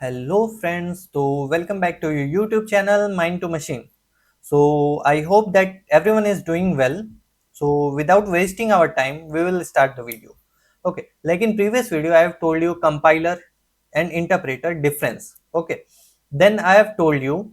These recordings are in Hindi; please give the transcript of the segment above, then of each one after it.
Hello friends, so welcome back to your YouTube channel Mind to Machine. So I hope that everyone is doing well. So without wasting our time, we will start the video. Okay, like in previous video, I have told you compiler and interpreter difference. Okay, then I have told you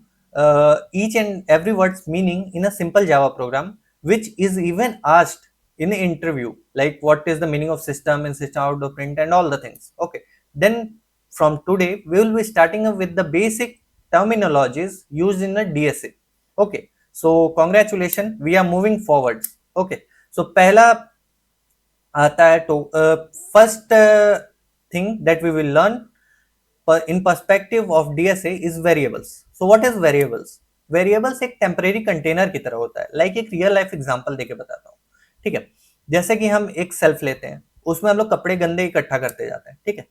each and every word's meaning in a simple Java program, which is even asked in the interview, like what is the meaning of system and system out of print and all the things. Okay, then from today, we will be starting up with the basic terminologies used in a DSA. Okay, so congratulations, we are moving forward. Okay, so पहला आता है तो first thing that we will learn in perspective of DSA is variables. So what is variables? Variables एक टेम्परेरी कंटेनर की तरह होता है, लाइक एक रियल लाइफ एग्जांपल देके बताता हूँ. ठीक है, जैसे कि हम एक सेल्फ लेते हैं, उसमें हम लोग कपड़े गंदे इकट्ठा करते जाते हैं. ठीक है,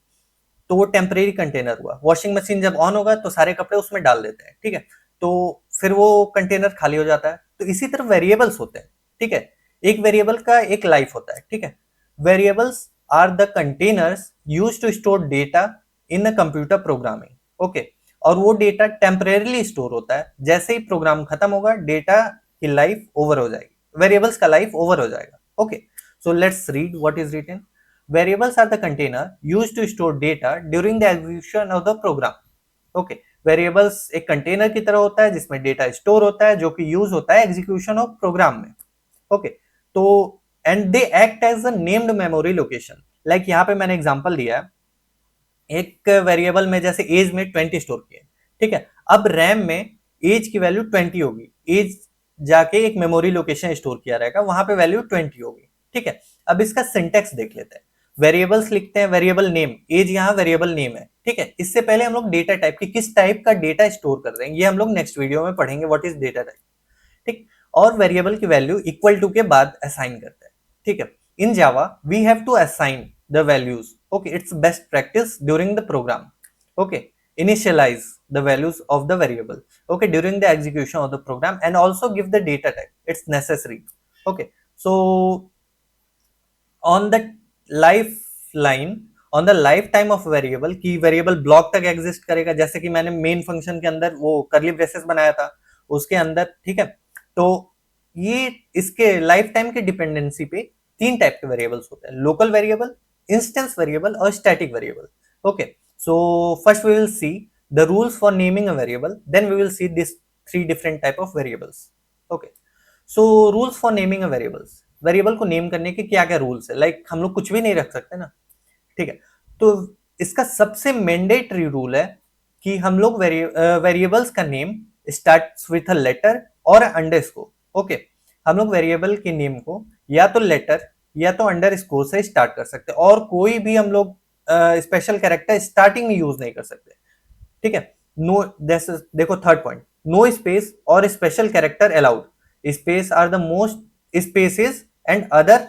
तो वो टेम्परेरी कंटेनर हुआ. वॉशिंग मशीन जब ऑन होगा तो सारे कपड़े उसमें डाल देते हैं. ठीक है, तो फिर वो कंटेनर खाली हो जाता है. तो इसी तरह वेरिएबल्स होते हैं. ठीक है, एक वेरिएबल का एक लाइफ होता है. ठीक है, variables are the containers use to store data in a computer programming. Okay, और वो डेटा टेम्परेरीली स्टोर होता है. जैसे ही प्रोग्राम खत्म होगा, डेटा की लाइफ ओवर हो जाएगी, वेरिएबल्स का लाइफ ओवर हो जाएगा. Okay, so let's read what is written. Variables are the container used to store data during the execution of the program. Okay, variables एक container की तरह होता है जिसमें data store होता है जो कि use होता है execution of program में. Okay, तो and they act as a named memory location. Like यहाँ पे मैंने example दिया है, एक वेरिएबल में जैसे एज में 20 स्टोर किए. ठीक है, अब रैम में एज की वैल्यू 20 होगी. एज जाके एक मेमोरी लोकेशन स्टोर किया रहेगा, वहां पे वैल्यू 20 होगी. ठीक है, अब इसका सिंटेक्स देख लेते हैं. वेरिएबल्स लिखते हैं, वेरिएबल नेम, एज यहाँ वेरिएबल नेम है. ठीक है, इससे पहले हम लोग डेटा टाइप की किस टाइप का डेटा स्टोर कर रहे हैं ये हम लोग नेक्स्ट वीडियो में पढ़ेंगे, व्हाट इज डेटा टाइप. ठीक, और वेरिएबल की वैल्यू इक्वल टू के बाद असाइन करते हैं. ठीक है, in Java we have to assign the values. Okay, it's best practice during the program. Okay, initialize the values of the variable. Okay, during the execution of the program, and also give the data type, it's necessary. Okay, so on the lifeline, on the lifetime of variable की variable block तक exist करेगा. जैसे कि मैंने main function के अंदर वो curly braces बनाया था उसके अंदर. ठीक है, तो ये इसके lifetime के dependency पे तीन टाइप के वेरिएबल्स होते हैं, लोकल वेरिएबल, इंस्टेंस वेरिएबल और static variable. Okay, so first we will see the rules for naming a variable, then we will see this three different type of variables. Okay, so rules for naming a variables, variable को नेम करने के क्या क्या रूल्स है. लाइक हम लोग कुछ भी नहीं रख सकते ना. ठीक है, तो इसका सबसे मैंडेटरी रूल है कि हम लोग वेरिएबल्स का name starts with a letter और अंडरस्कोर. ओके, हम लोग वेरिएबल के नेम को या तो लेटर या तो अंडरस्कोर से स्टार्ट कर सकते हैं, और कोई भी हम लोग स्पेशल कैरेक्टर स्टार्टिंग में यूज नहीं कर सकते. ठीक है, नो, देखो थर्ड पॉइंट, नो स्पेस और special character allowed. Space are the most spaces and other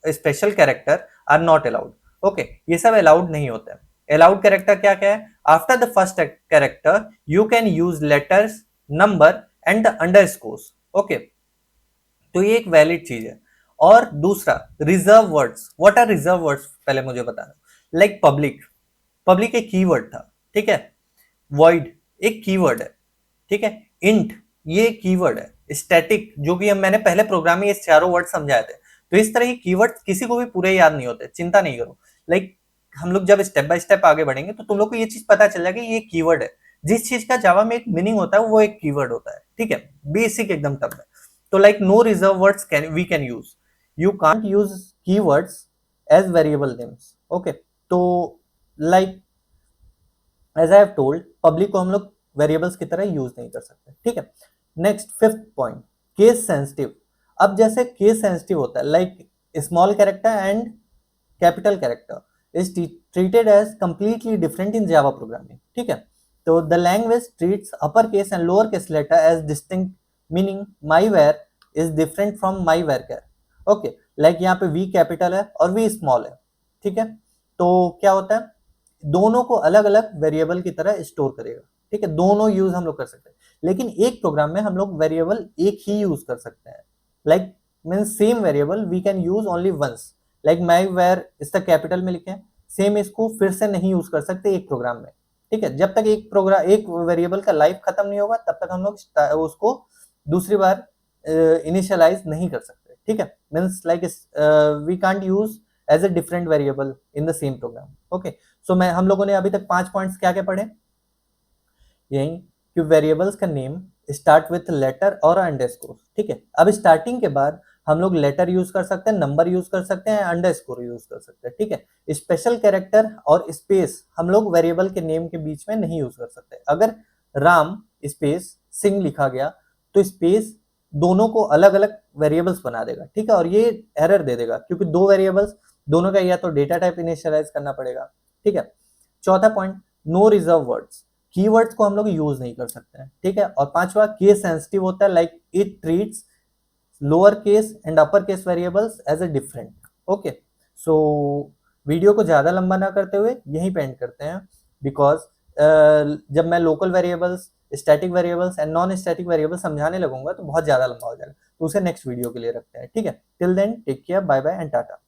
special character are not allowed. Okay, ये सब अलाउड नहीं होता है. अलाउड कैरेक्टर क्या क्या है? After the first character you can use letters, number and the underscores. Okay, तो ये एक वैलिड चीज है. और दूसरा, reserve words. What are reserve words पहले मुझे बताना. लाइक पब्लिक, पब्लिक एक कीवर्ड था. ठीक है, वॉइड एक कीवर्ड है. ठीक है, इंट ये कीवर्ड है. स्टैटिक, जो कि मैंने पहले प्रोग्राम में ये चारों वर्ड समझाए थे. तो इस तरह की कीवर्ड किसी को भी पूरे याद नहीं होते, चिंता नहीं करो. लाइक हम लोग जब स्टेप बाय स्टेप आगे बढ़ेंगे तो तुम लोग को ये चीज पता चल जाएगी ये कीवर्ड है. जिस चीज का जावा में एक मीनिंग होता है वो एक कीवर्ड होता है. ठीक है, बेसिक एकदम टर्म है. तो like no reserve words we can use. You can't use keywords as variable names. Okay, तो like as I have told, public को हम लोग variables की तरह यूज नहीं कर सकते. ठीक है, next fifth point, case sensitive. अब जैसे केस सेंसिटिव होता है, like small character and capital character is treated as completely different in Java programming. ठीक है, तो the language treats upper case and lower case letter as distinct, meaning my where is different from my where car. Okay, like यहाँ पे वी कैपिटल है और वी स्मॉल है. ठीक है, तो क्या होता है, दोनों को अलग अलग वेरिएबल की तरह स्टोर करेगा. ठीक है, दोनों यूज हम लोग कर सकते हैं, लेकिन एक प्रोग्राम में हम लोग वेरिएबल एक ही यूज कर सकते हैं. Like mean same variable we can use only once. Like my where इसका कैपिटल में लिखे, सेम इसको फिर से नहीं यूज कर सकते एक प्रोग्राम में. ठीक है, जब तक एक वेरिएबल का लाइफ खत्म नहीं होगा तब तक हम लोग उसको दूसरी बार इनिशियलाइज नहीं कर सकते, ठीक है। Means like we can't use as a different variable in the same program. Okay, so मैं हम लोगों ने अभी तक 5 पॉइंट्स क्या क्या पढ़े, यही कि वेरिएबल्स का नेम स्टार्ट विथ लेटर और अंडरस्कोर, ठीक है। अब स्टार्टिंग के बाद हम लोग लेटर यूज कर सकते हैं, नंबर यूज कर सकते हैं, अंडरस्कोर यूज कर सकते हैं, ठीक है। स्पेशल कैरेक्टर और स्पेस हम लोग वेरिएबल के नेम के बीच में नहीं यूज कर सकते। अगर राम स्पेस सिंह लिखा गया तो स्पेस दोनों को अलग अलग वेरिएबल्स बना देगा, ठीक है, और ये एरर दे देगा क्योंकि दो वेरिएबल्स दोनों का या तो डेटा टाइप इनिशियलाइज करना पड़ेगा, ठीक है। चौथा point, no reserve words, keywords को हम लोग यूज नहीं कर सकते हैं, ठीक है। और पांचवा, केस सेंसिटिव होता है, like it treats lower case and upper case variables as a different. Okay, so video को ज्यादा लंबा ना करते हुए यहीं पे एंड करते हैं, बिकॉज जब मैं local variables, static variables and non static variables समझाने लगूंगा तो बहुत ज्यादा लंबा हो जाएगा, तो उसे नेक्स्ट वीडियो के लिए रखते हैं, ठीक है। Till then take care, bye bye and Tata.